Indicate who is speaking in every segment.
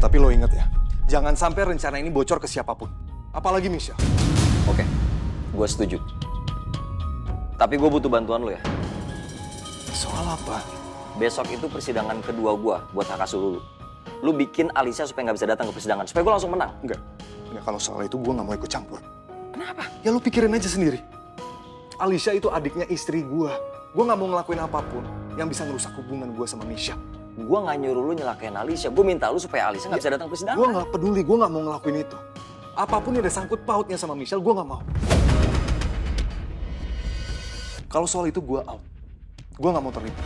Speaker 1: Tapi lo inget ya, jangan sampai rencana ini bocor ke siapapun. Apalagi Michelle.
Speaker 2: Oke, gue setuju. Tapi gue butuh bantuan lo ya.
Speaker 1: Soal apa?
Speaker 2: Besok itu persidangan kedua gue buat hak asuh lu. Lu bikin Alicia supaya nggak bisa datang ke persidangan, supaya gue langsung menang.
Speaker 1: Enggak, kalau soal itu gue nggak mau ikut campur.
Speaker 2: Kenapa?
Speaker 1: Ya lo pikirin aja sendiri. Alicia itu adiknya istri gue. Gue nggak mau ngelakuin apapun yang bisa ngerusak hubungan gue sama Michelle.
Speaker 2: Gue nggak nyuruh lu nyelakain Alicia. Gue minta lu supaya Alicia nggak bisa datang ke persidangan.
Speaker 1: Gue nggak peduli, gue nggak mau ngelakuin itu. Apapun yang ada sangkut pautnya sama Michelle, gue nggak mau. Kalau soal itu gue out. Gue nggak mau terlibat.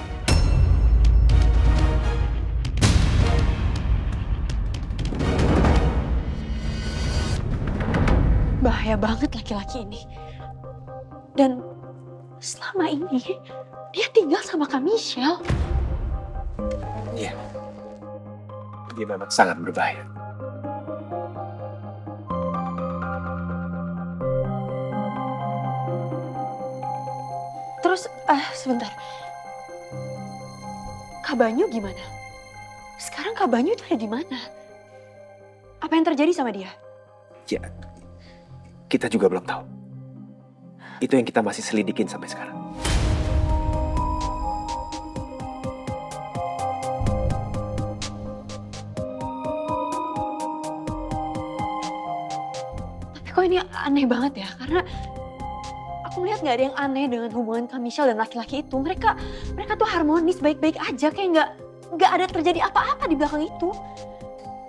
Speaker 3: Bahaya banget laki-laki ini. Dan selama ini dia tinggal sama Kak Michelle.
Speaker 4: Iya. Dia memang sangat berbahaya.
Speaker 3: Terus, sebentar. Kak Banyu gimana? Sekarang Kak Banyu itu ada di mana? Apa yang terjadi sama dia?
Speaker 4: Ya, kita juga belum tahu. Itu yang kita masih selidikin sampai sekarang.
Speaker 3: Tapi kok ini aneh banget ya, karena aku melihat nggak ada yang aneh dengan hubungan Kak Michelle dan laki-laki itu. Mereka tuh harmonis, baik-baik aja, kayak nggak ada terjadi apa-apa di belakang itu.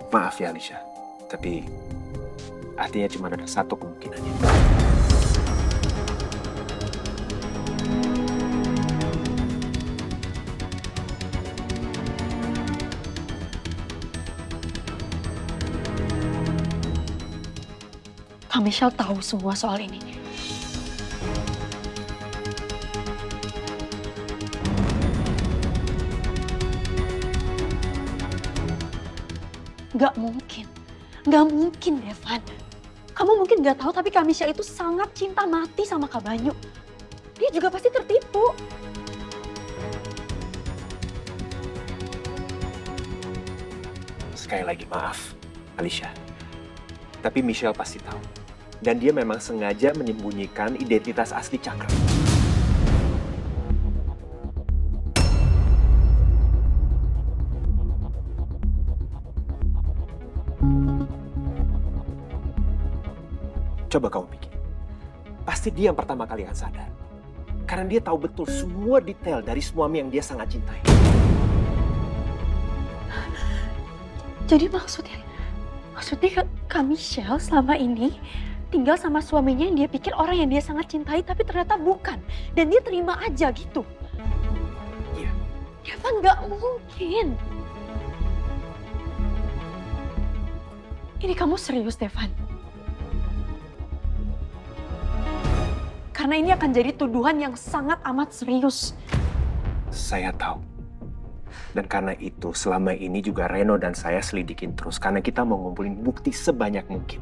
Speaker 4: Maaf ya Alicia, tapi artinya cuma ada satu kemungkinannya.
Speaker 3: Kak Michelle tahu semua soal ini. Nggak mungkin Devan. Kamu mungkin nggak tahu tapi Kak Michelle itu sangat cinta mati sama Kak Banyu. Dia juga pasti tertipu.
Speaker 4: Sekali lagi maaf, Alicia. Tapi Michelle pasti tahu. Dan dia memang sengaja menyembunyikan identitas asli Cakra. Coba kamu pikir. Pasti dia yang pertama kali akan sadar. Karena dia tahu betul semua detail dari suami yang dia sangat cintai.
Speaker 3: Jadi maksudnya Kak Michelle selama ini tinggal sama suaminya yang dia pikir orang yang dia sangat cintai tapi ternyata bukan. Dan dia terima aja gitu.
Speaker 4: Iya.
Speaker 3: Devan, nggak mungkin. Ini kamu serius, Devan? Karena ini akan jadi tuduhan yang sangat amat serius.
Speaker 4: Saya tahu. Dan karena itu selama ini juga Reno dan saya selidikin terus. Karena kita mau ngumpulin bukti sebanyak mungkin.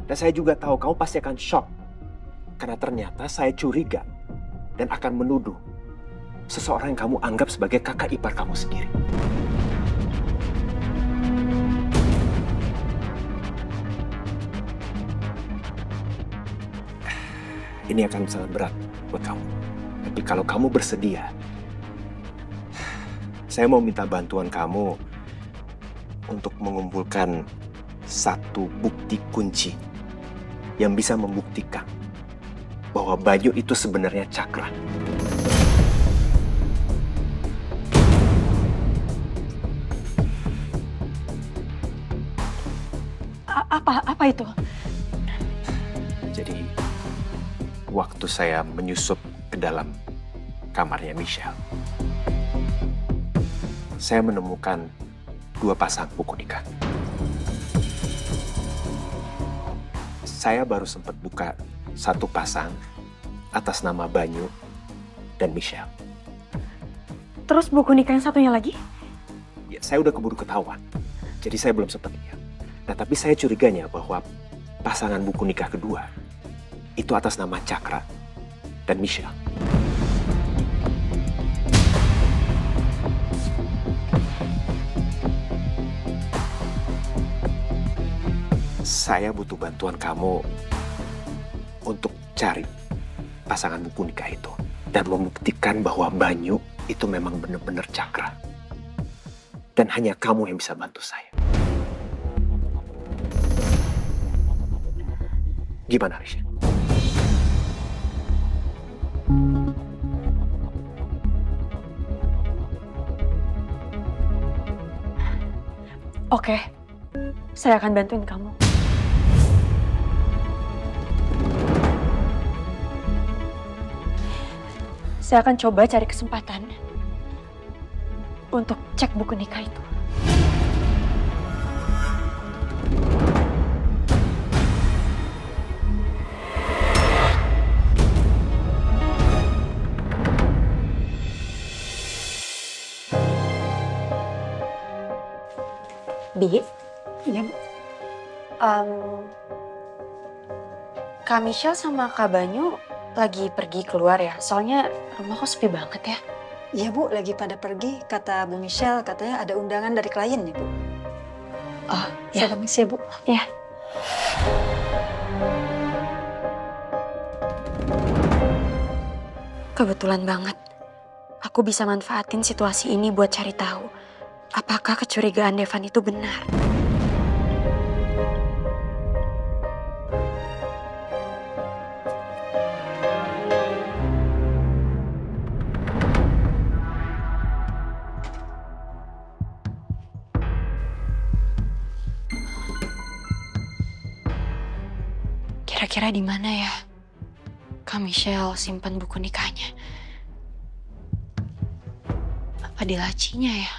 Speaker 4: Dan saya juga tahu kamu pasti akan shock. Karena ternyata saya curiga dan akan menuduh seseorang yang kamu anggap sebagai kakak ipar kamu sendiri. Ini akan sangat berat buat kamu. Tapi kalau kamu bersedia, saya mau minta bantuan kamu untuk mengumpulkan satu bukti kunci yang bisa membuktikan bahwa Banyu itu sebenarnya Cakra.
Speaker 3: Apa itu?
Speaker 4: Jadi, waktu saya menyusup ke dalam kamarnya Michelle, saya menemukan 2 pasang buku nikah. Saya baru sempat buka 1 pasang atas nama Banyu dan Michelle.
Speaker 3: Terus buku nikah yang satunya lagi?
Speaker 4: Ya, saya udah keburu ketahuan, jadi saya belum sempat lihat. Nah, tapi saya curiganya bahwa pasangan buku nikah kedua itu atas nama Cakra dan Michelle. Saya butuh bantuan kamu untuk cari pasangan buku nikah itu. Dan membuktikan bahwa Banyu itu memang benar-benar Cakra. Dan hanya kamu yang bisa bantu saya. Gimana, Risha?
Speaker 3: Oke, saya akan bantuin kamu. Saya akan coba cari kesempatan untuk cek buku nikah itu. Bi? Iya, Bu. Kak Michelle sama Kak Banyu lagi pergi keluar ya? Soalnya rumah kok sepi banget ya?
Speaker 5: Iya Bu, lagi pada pergi. Kata Bu Michelle, katanya ada undangan dari klien nih Bu.
Speaker 3: Oh,
Speaker 5: Saya
Speaker 3: ya.
Speaker 5: permisi ya Bu.
Speaker 3: Ya. Kebetulan banget. Aku bisa manfaatin situasi ini buat cari tahu apakah kecurigaan Devan itu benar. Kira-kira di mana ya Kak Michelle simpan buku nikahnya? Apa di lacinya ya?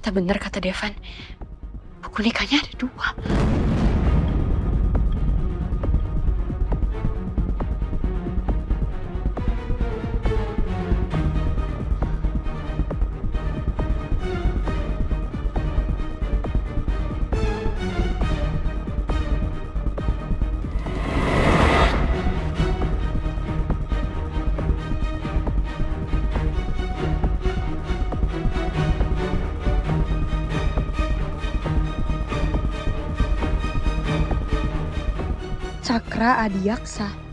Speaker 3: Ternyata bener kata Devan. Buku nikahnya ada 2. Cakra Adiaksa.